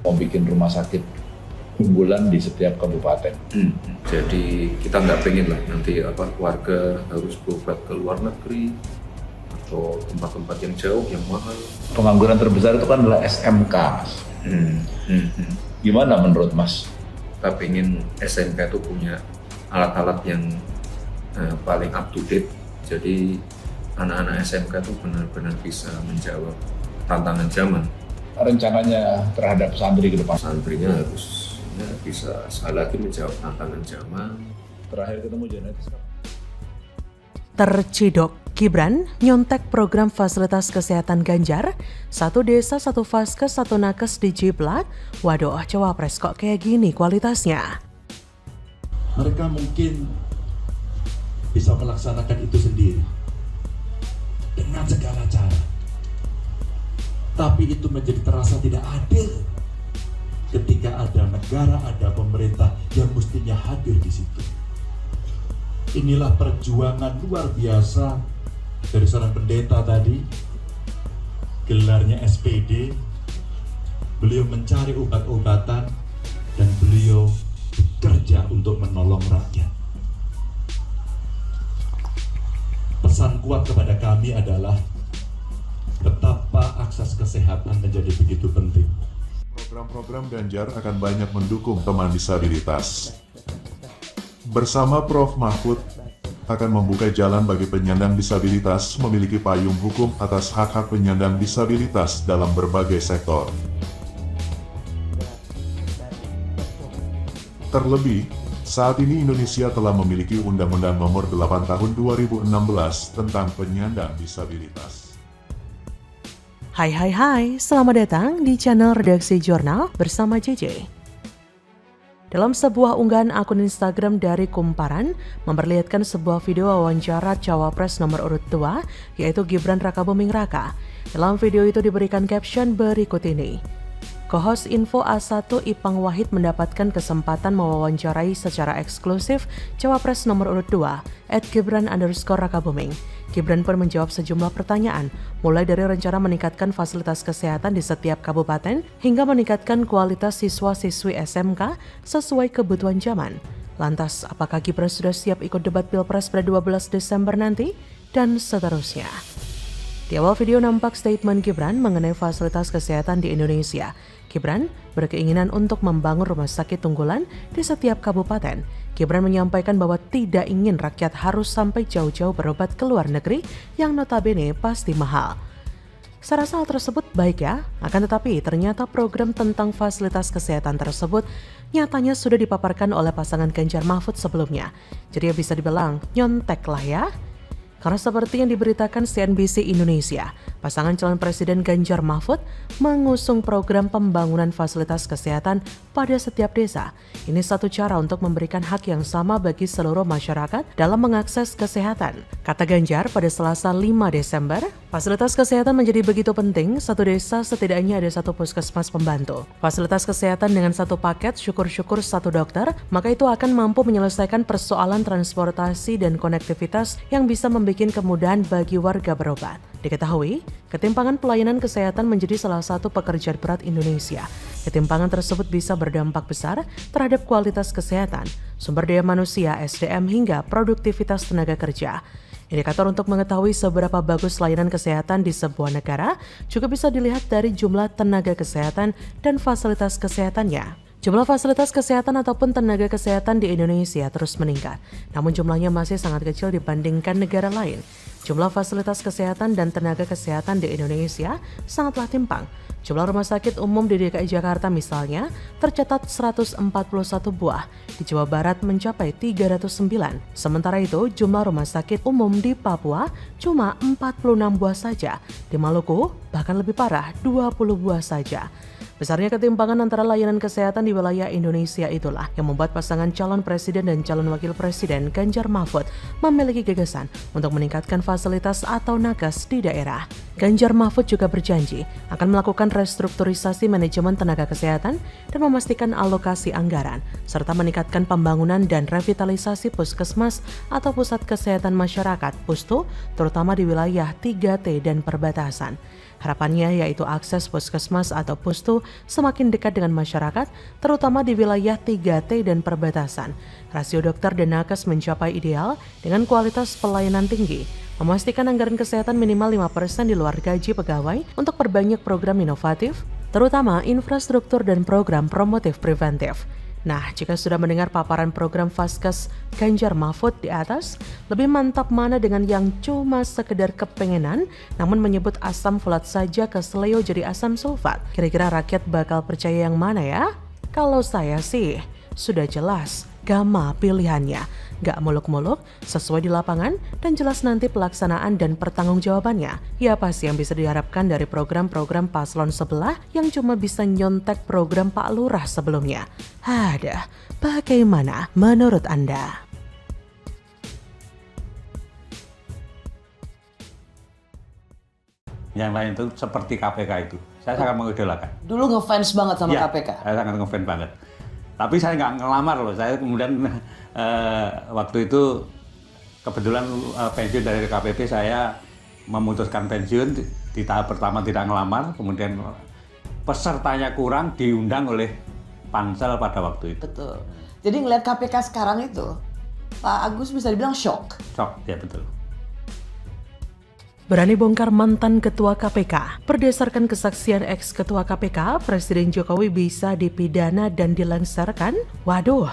mau bikin rumah sakit unggulan di setiap kabupaten. Jadi kita nggak pengen lah nanti warga harus berobat ke luar negeri atau tempat-tempat yang jauh, yang mahal. Pengangguran terbesar itu kan adalah SMK, Mas. Gimana menurut Mas? Kita pengen SMK itu punya alat-alat yang paling up to date. Jadi anak-anak SMK itu benar-benar bisa menjawab tantangan zaman. Rencananya terhadap santri ke depan? Santrinya harus bisa sekali lagi menjawab tantangan zaman. Terakhir ketemu Janet. Terciduk, Gibran nyontek program fasilitas kesehatan Ganjar, 1 desa 1 vaskes 1 nakes di Jiblak. Waduh, cawapres kok kayak gini kualitasnya. Mereka mungkin bisa melaksanakan itu sendiri dengan segala cara, tapi itu menjadi terasa tidak adil ketika ada negara, ada pemerintah yang mestinya hadir di situ. Inilah perjuangan luar biasa dari seorang pendeta tadi, gelarnya SPD. Beliau mencari obat-obatan dan beliau bekerja untuk menolong rakyat. Pesan kuat kepada kami adalah betapa akses kesehatan menjadi begitu penting. Program-program Ganjar akan banyak mendukung teman disabilitas. Bersama Prof. Mahfud, akan membuka jalan bagi penyandang disabilitas memiliki payung hukum atas hak-hak penyandang disabilitas dalam berbagai sektor. Terlebih, saat ini Indonesia telah memiliki Undang-Undang Nomor 8 Tahun 2016 tentang penyandang disabilitas. Hai, selamat datang di channel Redaksi Jurnal bersama JJ. Dalam sebuah unggahan akun Instagram dari Kumparan, memperlihatkan sebuah video wawancara Cawapres nomor urut 2, yaitu Gibran Rakabuming Raka. Dalam video itu diberikan caption berikut ini. Co-host Info A1 Ipang Wahid mendapatkan kesempatan mewawancarai secara eksklusif Cawapres nomor urut 2, @Gibran_Rakabuming. Gibran pun menjawab sejumlah pertanyaan, mulai dari rencana meningkatkan fasilitas kesehatan di setiap kabupaten, hingga meningkatkan kualitas siswa-siswi SMK sesuai kebutuhan zaman. Lantas, apakah Gibran sudah siap ikut debat Pilpres pada 12 Desember nanti? Dan seterusnya. Di awal video nampak statement Gibran mengenai fasilitas kesehatan di Indonesia. Gibran berkeinginan untuk membangun rumah sakit unggulan di setiap kabupaten. Gibran menyampaikan bahwa tidak ingin rakyat harus sampai jauh-jauh berobat ke luar negeri yang notabene pasti mahal. Saya rasa hal tersebut baik ya, akan tetapi ternyata program tentang fasilitas kesehatan tersebut nyatanya sudah dipaparkan oleh pasangan Ganjar Mahfud sebelumnya. Jadi ya bisa dibilang nyontek lah ya. Karena seperti yang diberitakan CNBC Indonesia, pasangan calon presiden Ganjar Mahfud mengusung program pembangunan fasilitas kesehatan pada setiap desa. Ini satu cara untuk memberikan hak yang sama bagi seluruh masyarakat dalam mengakses kesehatan. Kata Ganjar pada Selasa 5 Desember, fasilitas kesehatan menjadi begitu penting, satu desa setidaknya ada 1 puskesmas pembantu. Fasilitas kesehatan dengan 1 paket, syukur-syukur 1 dokter, maka itu akan mampu menyelesaikan persoalan transportasi dan konektivitas yang bisa membuat kemudahan bagi warga berobat. Diketahui, ketimpangan pelayanan kesehatan menjadi salah satu pekerjaan berat Indonesia. Ketimpangan tersebut bisa berdampak besar terhadap kualitas kesehatan, sumber daya manusia, SDM, hingga produktivitas tenaga kerja. Indikator untuk mengetahui seberapa bagus layanan kesehatan di sebuah negara juga bisa dilihat dari jumlah tenaga kesehatan dan fasilitas kesehatannya. Jumlah fasilitas kesehatan ataupun tenaga kesehatan di Indonesia terus meningkat, namun jumlahnya masih sangat kecil dibandingkan negara lain. Jumlah fasilitas kesehatan dan tenaga kesehatan di Indonesia sangatlah timpang. Jumlah rumah sakit umum di DKI Jakarta misalnya tercatat 141 buah, di Jawa Barat mencapai 309. Sementara itu, jumlah rumah sakit umum di Papua cuma 46 buah saja. Di Maluku bahkan lebih parah, 20 buah saja. Besarnya ketimpangan antara layanan kesehatan di wilayah Indonesia itulah yang membuat pasangan calon presiden dan calon wakil presiden Ganjar Mahfud memiliki gagasan untuk meningkatkan fasilitas atau nakes di daerah. Ganjar Mahfud juga berjanji akan melakukan restrukturisasi manajemen tenaga kesehatan dan memastikan alokasi anggaran, serta meningkatkan pembangunan dan revitalisasi puskesmas atau pusat kesehatan masyarakat (PUSTU), terutama di wilayah 3T dan perbatasan. Harapannya yaitu akses puskesmas atau pustu semakin dekat dengan masyarakat, terutama di wilayah 3T dan perbatasan. Rasio dokter dan nakes mencapai ideal dengan kualitas pelayanan tinggi, memastikan anggaran kesehatan minimal 5% di luar gaji pegawai untuk perbanyak program inovatif, terutama infrastruktur dan program promotif preventif. Nah, jika sudah mendengar paparan program Vaskes Ganjar Mahfud di atas, lebih mantap mana dengan yang cuma sekedar kepengenan, namun menyebut asam folat saja keseleo jadi asam sulfat? Kira-kira rakyat bakal percaya yang mana ya? Kalau saya sih, sudah jelas, Gama pilihannya. Gak muluk-muluk, sesuai di lapangan, dan jelas nanti pelaksanaan dan pertanggungjawabannya. Ya apa sih yang bisa diharapkan dari program-program paslon sebelah yang cuma bisa nyontek program Pak Lurah sebelumnya? Ada, bagaimana menurut Anda? Yang lain itu seperti KPK itu. Saya sangat mengidolakan. Dulu ngefans banget sama Ya, KPK? saya sangat ngefans banget. Tapi saya nggak ngelamar loh. Saya kemudian waktu itu kebetulan pensiun dari KPP, saya memutuskan pensiun. Di tahap pertama tidak ngelamar, kemudian pesertanya kurang, diundang oleh pansel pada waktu itu. Betul. Jadi ngeliat KPK sekarang itu, Pak Agus bisa dibilang shock. Shock, ya betul. Berani bongkar mantan ketua KPK. Berdasarkan kesaksian ex-ketua KPK, Presiden Jokowi bisa dipidana dan dilengsarkan? Waduh.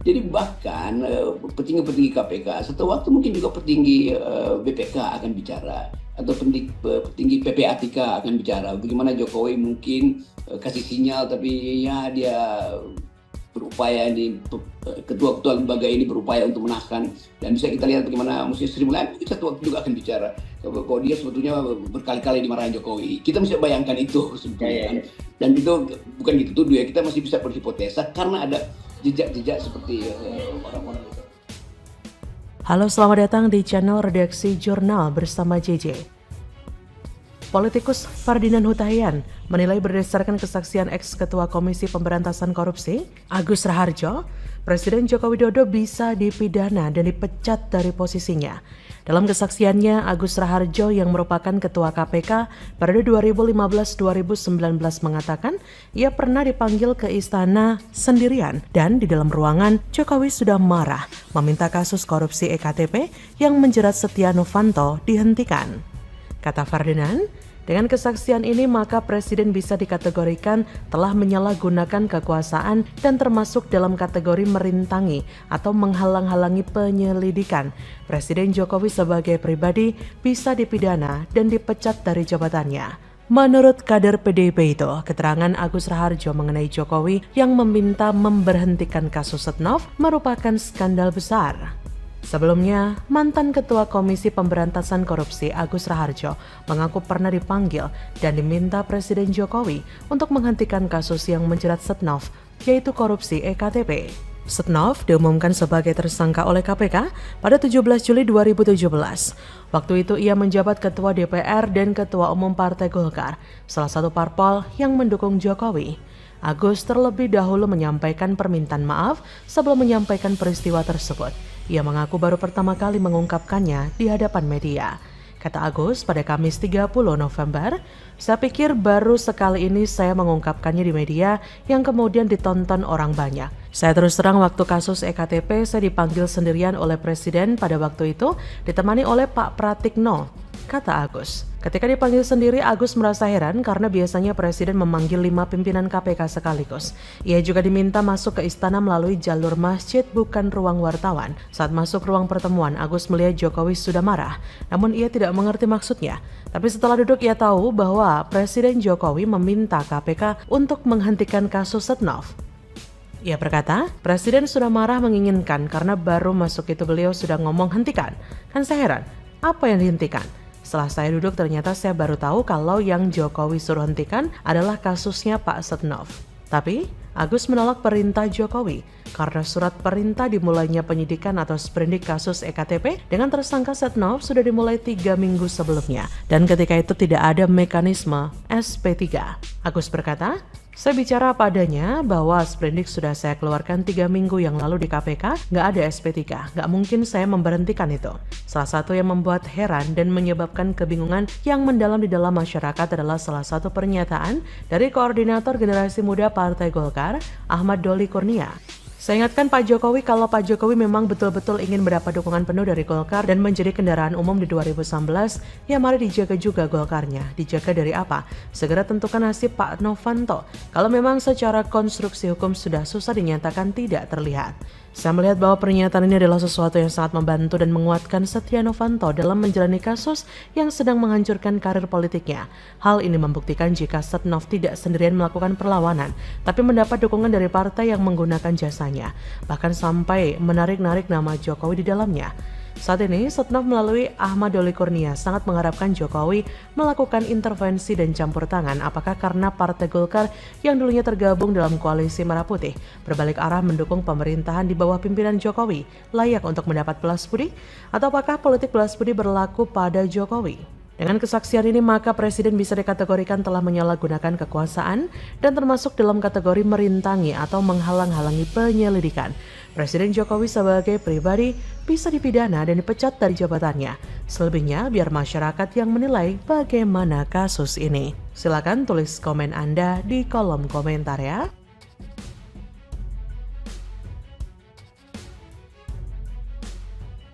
Jadi bahkan petinggi-petinggi KPK, satu waktu mungkin juga petinggi BPK akan bicara, atau petinggi PPATK akan bicara. Bagaimana Jokowi mungkin kasih sinyal, tapi ya dia berupaya, ini ketua-ketua lembaga ini berupaya untuk menahan, dan bisa kita lihat bagaimana Muslim Sri Mulyani satu waktu juga akan bicara kalau dia sebetulnya berkali-kali dimarahin Jokowi. Kita bisa bayangkan itu sebetulnya, dan itu bukan gitu tuduh ya, kita masih bisa berhipotesa karena ada jejak-jejak seperti orang-orang itu. Halo, selamat datang di channel Redaksi Jurnal bersama JJ. Politikus Ferdinand Hutahian menilai berdasarkan kesaksian ex-ketua Komisi Pemberantasan Korupsi, Agus Raharjo, Presiden Joko Widodo bisa dipidana dan dipecat dari posisinya. Dalam kesaksiannya, Agus Raharjo yang merupakan Ketua KPK pada 2015-2019 mengatakan ia pernah dipanggil ke istana sendirian dan di dalam ruangan Jokowi sudah marah meminta kasus korupsi EKTP yang menjerat Setia Novanto dihentikan. Kata Ferdinand, dengan kesaksian ini maka Presiden bisa dikategorikan telah menyalahgunakan kekuasaan dan termasuk dalam kategori merintangi atau menghalang-halangi penyelidikan. Presiden Jokowi sebagai pribadi bisa dipidana dan dipecat dari jabatannya. Menurut kader PDIP itu, keterangan Agus Raharjo mengenai Jokowi yang meminta memberhentikan kasus Setnov merupakan skandal besar. Sebelumnya, mantan Ketua Komisi Pemberantasan Korupsi Agus Raharjo mengaku pernah dipanggil dan diminta Presiden Jokowi untuk menghentikan kasus yang menjerat Setnov, yaitu korupsi EKTP. Setnov diumumkan sebagai tersangka oleh KPK pada 17 Juli 2017. Waktu itu ia menjabat Ketua DPR dan Ketua Umum Partai Golkar, salah satu parpol yang mendukung Jokowi. Agus terlebih dahulu menyampaikan permintaan maaf sebelum menyampaikan peristiwa tersebut. Ia mengaku baru pertama kali mengungkapkannya di hadapan media. Kata Agus pada Kamis 30 November, saya pikir baru sekali ini saya mengungkapkannya di media yang kemudian ditonton orang banyak. Saya terus terang waktu kasus EKTP saya dipanggil sendirian oleh Presiden pada waktu itu ditemani oleh Pak Pratikno, kata Agus. Ketika dipanggil sendiri, Agus merasa heran karena biasanya Presiden memanggil 5 pimpinan KPK sekaligus. Ia juga diminta masuk ke istana melalui jalur masjid bukan ruang wartawan. Saat masuk ruang pertemuan, Agus melihat Jokowi sudah marah, namun ia tidak mengerti maksudnya. Tapi setelah duduk ia tahu bahwa Presiden Jokowi meminta KPK untuk menghentikan kasus Setnov. Ia berkata, Presiden sudah marah menginginkan karena baru masuk itu beliau sudah ngomong hentikan. Kan saya heran, apa yang dihentikan? Setelah saya duduk ternyata saya baru tahu kalau yang Jokowi suruh hentikan adalah kasusnya Pak Setnov. Tapi Agus menolak perintah Jokowi karena surat perintah dimulainya penyidikan atau sprindik kasus EKTP dengan tersangka Setnov sudah dimulai 3 minggu sebelumnya dan ketika itu tidak ada mekanisme SP3. Agus berkata, Saya bicara apa adanya bahwa sprindik sudah saya keluarkan 3 minggu yang lalu di KPK, nggak ada SP3, nggak mungkin saya memberhentikan itu. Salah satu yang membuat heran dan menyebabkan kebingungan yang mendalam di dalam masyarakat adalah salah satu pernyataan dari Koordinator Generasi Muda Partai Golkar, Ahmad Doli Kurnia. Saya ingatkan Pak Jokowi kalau Pak Jokowi memang betul-betul ingin mendapat dukungan penuh dari Golkar dan menjadi kendaraan umum di 2019, ya mari dijaga juga Golkarnya. Dijaga dari apa? Segera tentukan nasib Pak Novanto. Kalau memang secara konstruksi hukum sudah susah dinyatakan tidak terlihat. Saya melihat bahwa pernyataan ini adalah sesuatu yang sangat membantu dan menguatkan Setia Novanto dalam menjalani kasus yang sedang menghancurkan karir politiknya. Hal ini membuktikan jika Setnov tidak sendirian melakukan perlawanan, tapi mendapat dukungan dari partai yang menggunakan jasanya, bahkan sampai menarik-narik nama Jokowi di dalamnya. Saat ini, Setnov melalui Ahmad Doli Kurnia sangat mengharapkan Jokowi melakukan intervensi dan campur tangan, apakah karena Partai Golkar yang dulunya tergabung dalam koalisi Merah Putih berbalik arah mendukung pemerintahan di bawah pimpinan Jokowi layak untuk mendapat belas budi, atau apakah politik belas budi berlaku pada Jokowi? Dengan kesaksian ini, maka Presiden bisa dikategorikan telah menyalahgunakan kekuasaan dan termasuk dalam kategori merintangi atau menghalang-halangi penyelidikan. Presiden Jokowi sebagai pribadi bisa dipidana dan dipecat dari jabatannya. Selebihnya, biar masyarakat yang menilai bagaimana kasus ini. Silakan tulis komen Anda di kolom komentar ya.